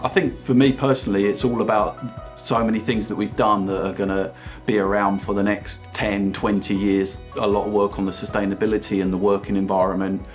I think for me personally, it's all about so many things that we've done that are going to be around for the next 10, 20 years. A lot of work on the sustainability and the working environment.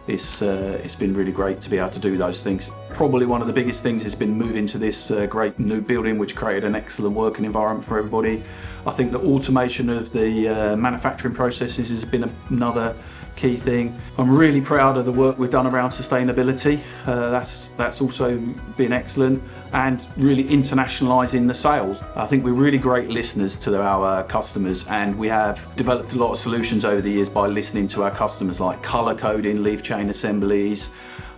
It's been really great to be able to do those things. Probably one of the biggest things has been moving to this great new building, which created an excellent working environment for everybody. I think the automation of the manufacturing processes has been another key thing. I'm really proud of the work we've done around sustainability. That's also been excellent, and really internationalising the sales. I think we're really great listeners to our customers, and we have developed a lot of solutions over the years by listening to our customers, like colour coding, leaf chain assemblies,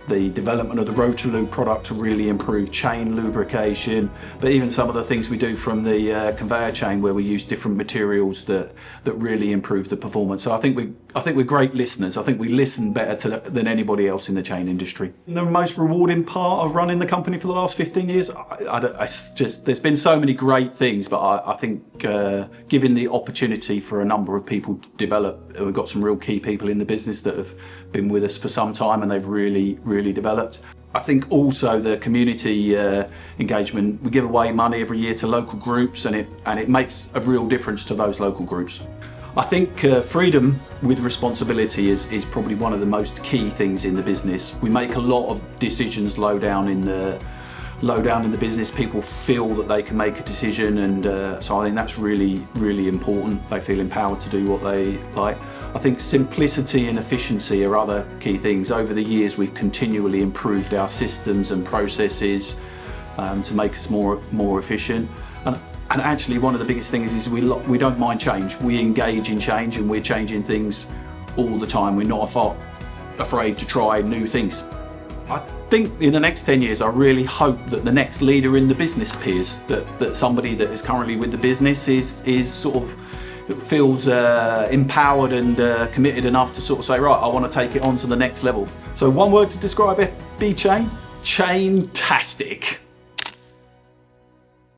the development of the Rotalube product to really improve chain lubrication, but even some of the things we do from the conveyor chain, where we use different materials that really improve the performance. So I think we're great listeners. I think we listen better than anybody else in the chain industry. The most rewarding part of running the company for the last 15 years, there's been so many great things, but I think giving the opportunity for a number of people to develop. We've got some real key people in the business that have been with us for some time, and they've really developed. I think also the community engagement. We give away money every year to local groups, and it makes a real difference to those local groups. I think freedom with responsibility is probably one of the most key things in the business. We make a lot of decisions low down in the business. People feel that they can make a decision, and so I think that's really important. They feel empowered to do what they like. I think simplicity and efficiency are other key things. Over the years, we've continually improved our systems and processes to make us more efficient. And actually, one of the biggest things is we don't mind change. We engage in change, and we're changing things all the time. We're not afraid to try new things. I think in the next 10 years, I really hope that the next leader in the business appears, that somebody that is currently with the business is sort of feels empowered and committed enough to sort of say, right, I want to take it on to the next level. So one word to describe FB Chain: Chaintastic.